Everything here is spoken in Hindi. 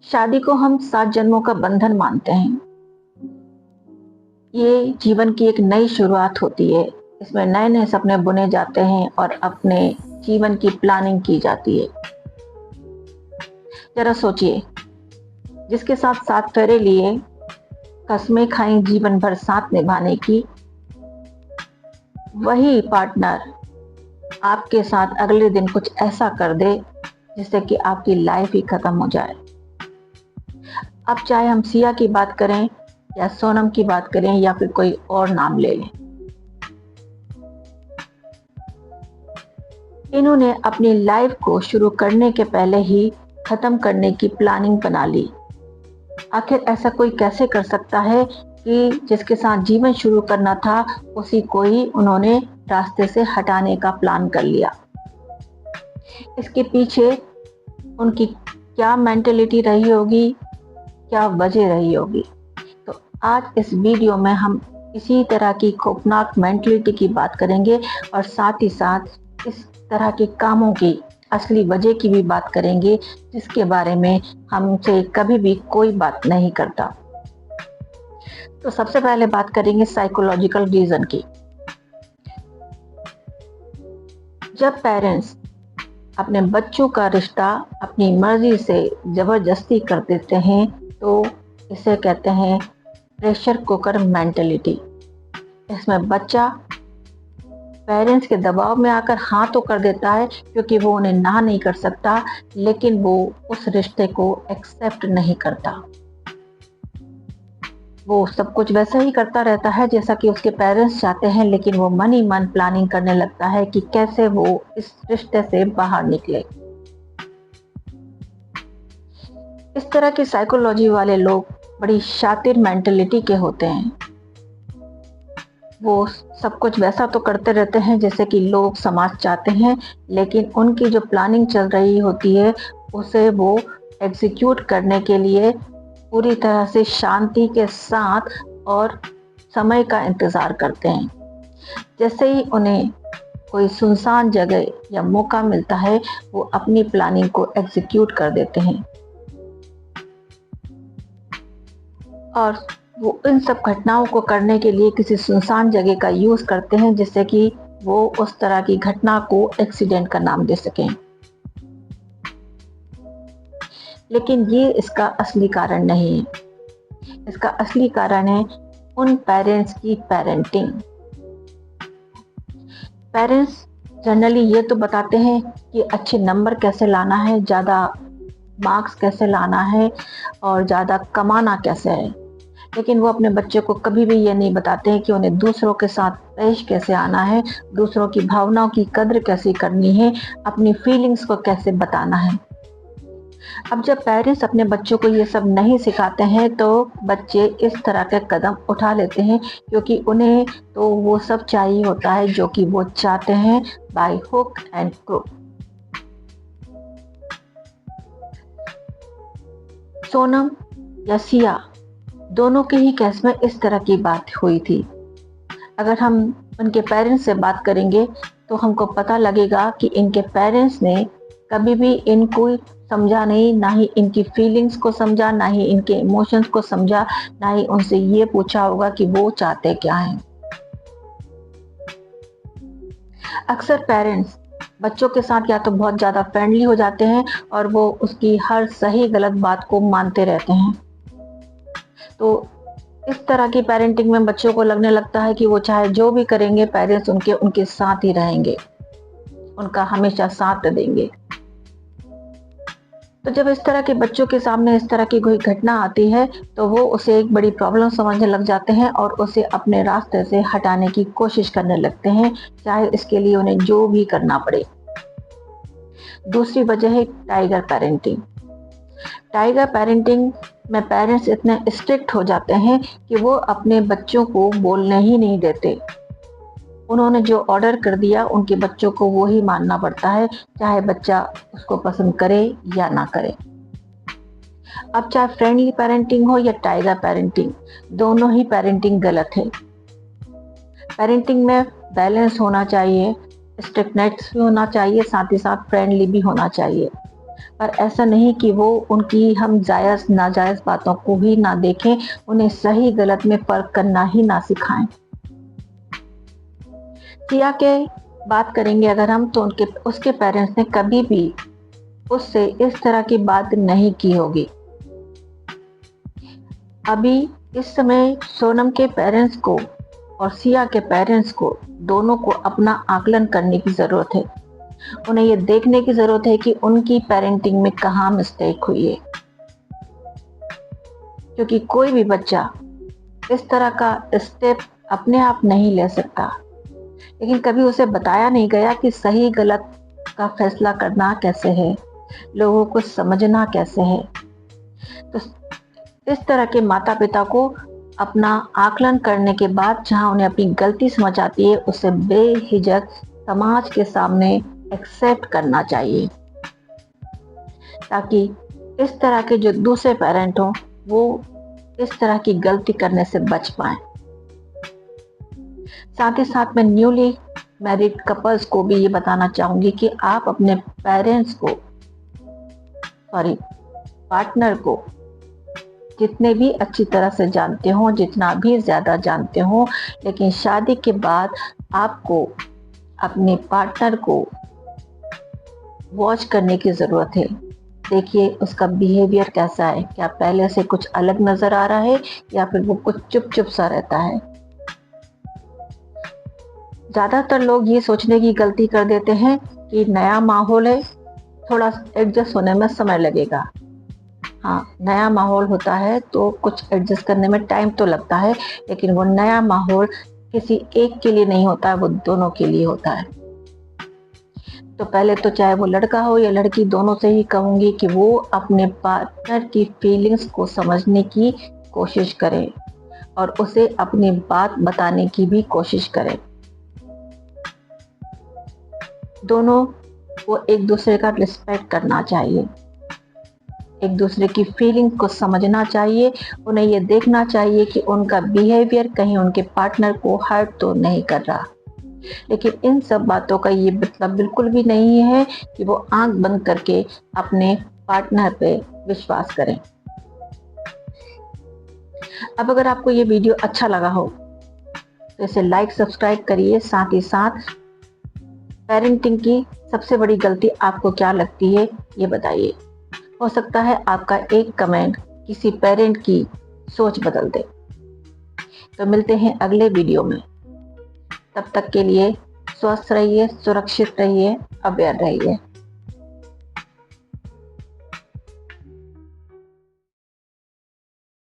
शादी को हम 7 जन्मों का बंधन मानते हैं। ये जीवन की एक नई शुरुआत होती है। इसमें नए-नए सपने बुने जाते हैं और अपने जीवन की प्लानिंग की जाती है। ज़रा सोचिए, जिसके साथ 7 फेरे लिए, कस्में खाई जीवन भर साथ निभाने की, वही पार्टनर आपके साथ अगले दिन कुछ ऐसा कर दे जिससे कि आपकी लाइफ ही खत्म हो जाए। अब चाहे हम सिया की बात करें या सोनम की बात करें या फिर कोई और नाम ले लें, इन्होंने अपनी लाइफ को शुरू करने के पहले ही खत्म करने की प्लानिंग बना ली। आखिर ऐसा कोई कैसे कर सकता है कि जिसके साथ जीवन शुरू करना था उसी को ही उन्होंने रास्ते से हटाने का प्लान कर लिया। इसके पीछे उनकी क्या मेंटेलिटी रही होगी, क्या वजह रही होगी। तो आज इस वीडियो में हम इसी तरह की खौफनाक मेंटेलिटी की बात करेंगे और साथ ही साथ इस तरह के कामों की असली वजह की भी बात करेंगे जिसके बारे में हमसे कभी भी कोई बात नहीं करता। तो सबसे पहले बात करेंगे साइकोलॉजिकल रीजन की। जब पेरेंट्स अपने बच्चों का रिश्ता अपनी मर्जी से जबरदस्ती कर देते हैं तो इसे कहते हैं प्रेशर कुकर मेंटेलिटी। इसमें बच्चा पेरेंट्स के दबाव में आकर हाँ तो कर देता है क्योंकि वो उन्हें ना नहीं कर सकता, लेकिन वो उस रिश्ते को एक्सेप्ट नहीं करता। वो सब कुछ वैसा ही करता रहता है जैसा कि उसके पेरेंट्स चाहते हैं, लेकिन वो मन ही मन प्लानिंग करने लगता है कि कैसे वो इस रिश्ते से बाहर निकले। इस तरह की साइकोलॉजी वाले लोग बड़ी शातिर मेंटेलिटी के होते हैं। वो सब कुछ वैसा तो करते रहते हैं जैसे कि लोग समाज चाहते हैं, लेकिन उनकी जो प्लानिंग चल रही होती है उसे वो एग्जीक्यूट करने के लिए पूरी तरह से शांति के साथ और समय का इंतज़ार करते हैं। जैसे ही उन्हें कोई सुनसान जगह या मौका मिलता है वो अपनी प्लानिंग को एग्जीक्यूट कर देते हैं और वो इन सब घटनाओं को करने के लिए किसी सुनसान जगह का यूज़ करते हैं जिससे कि वो उस तरह की घटना को एक्सीडेंट का नाम दे सकें। लेकिन ये इसका असली कारण नहीं है। इसका असली कारण है उन पेरेंट्स की पेरेंटिंग। पेरेंट्स जनरली ये तो बताते हैं कि अच्छे नंबर कैसे लाना है, ज़्यादा मार्क्स कैसे लाना है और ज़्यादा कमाना कैसे है, लेकिन वो अपने बच्चे को कभी भी ये नहीं बताते हैं कि उन्हें दूसरों के साथ पेश कैसे आना है, दूसरों की भावनाओं की कद्र कैसे करनी है, अपनी फीलिंग्स को कैसे बताना है। अब जब पेरेंट्स अपने बच्चों को ये सब नहीं सिखाते हैं तो बच्चे इस तरह के कदम उठा लेते हैं क्योंकि उन्हें तो वो सब चाहिए होता है जो कि वो चाहते हैं by hook and crook. Sonam या सिया दोनों के ही केस में इस तरह की बात हुई थी। अगर हम उनके पेरेंट्स से बात करेंगे तो हमको पता लगेगा कि इनके पेरेंट्स ने कभी भी इनको समझा नहीं, ना ही इनकी फीलिंग्स को समझा, ना ही इनके इमोशंस को समझा, ना ही उनसे ये पूछा होगा कि वो चाहते क्या हैं। अक्सर पेरेंट्स बच्चों के साथ या तो बहुत ज़्यादा फ्रेंडली हो जाते हैं और वो उसकी हर सही गलत बात को मानते रहते हैं। तो इस तरह की पेरेंटिंग में बच्चों को लगने लगता है कि वो चाहे जो भी करेंगे पेरेंट्स उनके साथ ही रहेंगे, उनका हमेशा साथ देंगे। तो जब इस तरह के बच्चों के सामने इस तरह की कोई घटना आती है तो वो उसे एक बड़ी प्रॉब्लम समझने लग जाते हैं और उसे अपने रास्ते से हटाने की कोशिश करने लगते हैं, चाहे इसके लिए उन्हें जो भी करना पड़े। दूसरी वजह है टाइगर पेरेंटिंग। टाइगर पेरेंटिंग में पेरेंट्स इतने स्ट्रिक्ट हो जाते हैं कि वो अपने बच्चों को बोलने ही नहीं देते। उन्होंने जो ऑर्डर कर दिया उनके बच्चों को वो ही मानना पड़ता है, चाहे बच्चा उसको पसंद करे या ना करे। अब चाहे फ्रेंडली पेरेंटिंग हो या टाइगर पेरेंटिंग, दोनों ही पेरेंटिंग गलत है। पेरेंटिंग में बैलेंस होना चाहिए, स्ट्रिक्टनेस भी होना चाहिए, साथ ही साथ फ्रेंडली भी होना चाहिए। पर ऐसा नहीं कि वो उनकी हम जायज़ नाजायज़ बातों को ही ना देखें, उन्हें सही गलत में फ़र्क करना ही ना सिखाएं। सिया के बात करेंगे अगर हम, तो उसके पेरेंट्स ने कभी भी उससे इस तरह की बात नहीं की होगी। अभी इस समय सोनम के पेरेंट्स को और सिया के पेरेंट्स को दोनों को अपना आकलन करने की ज़रूरत है। उन्हें ये देखने की ज़रूरत है कि उनकी पेरेंटिंग में कहाँ मिस्टेक हुई है, क्योंकि कोई भी बच्चा इस तरह का स्टेप अपने आप नहीं ले सकता, लेकिन कभी उसे बताया नहीं गया कि सही गलत का फैसला करना कैसे है, लोगों को समझना कैसे है। तो इस तरह के माता पिता को अपना आकलन करने के बाद जहां उन्हें अपनी गलती समझ आती है, उसे बेहिचक समाज के सामने एक्सेप्ट करना चाहिए, ताकि इस तरह के जो दूसरे पेरेंट हों वो इस तरह की गलती करने से बच पाए। साथ ही साथ मैं न्यूली मैरिड कपल्स को भी ये बताना चाहूंगी कि आप अपने पार्टनर को जितने भी अच्छी तरह से जानते हो, जितना भी ज़्यादा जानते हो, लेकिन शादी के बाद आपको अपने पार्टनर को वॉच करने की ज़रूरत है। देखिए उसका बिहेवियर कैसा है, क्या पहले से कुछ अलग नज़र आ रहा है या फिर वो कुछ चुप चुप सा रहता है। ज़्यादातर लोग ये सोचने की गलती कर देते हैं कि नया माहौल है, थोड़ा एडजस्ट होने में समय लगेगा। हाँ, नया माहौल होता है तो कुछ एडजस्ट करने में टाइम तो लगता है, लेकिन वो नया माहौल किसी एक के लिए नहीं होता है, वो दोनों के लिए होता है। तो पहले तो चाहे वो लड़का हो या लड़की, दोनों से ही कहूँगी कि वो अपने पार्टनर की फीलिंग्स को समझने की कोशिश करें और उसे अपनी बात बताने की भी कोशिश करें। दोनों को एक दूसरे का रिस्पेक्ट करना चाहिए, एक दूसरे की फीलिंग को समझना चाहिए। उन्हें ये देखना चाहिए कि उनका बिहेवियर कहीं उनके पार्टनर को हर्ट तो नहीं कर रहा। लेकिन इन सब बातों का ये मतलब बिल्कुल भी नहीं है कि वो आंख बंद करके अपने पार्टनर पे विश्वास करें। अब अगर आपको ये वीडियो अच्छा लगा हो तो इसे लाइक सब्सक्राइब करिए। साथ ही साथ पेरेंटिंग की सबसे बड़ी गलती आपको क्या लगती है ये बताइए। हो सकता है आपका एक कमेंट किसी पेरेंट की सोच बदल दे। तो मिलते हैं अगले वीडियो में, तब तक के लिए स्वस्थ रहिए, सुरक्षित रहिए, अवेयर रहिए।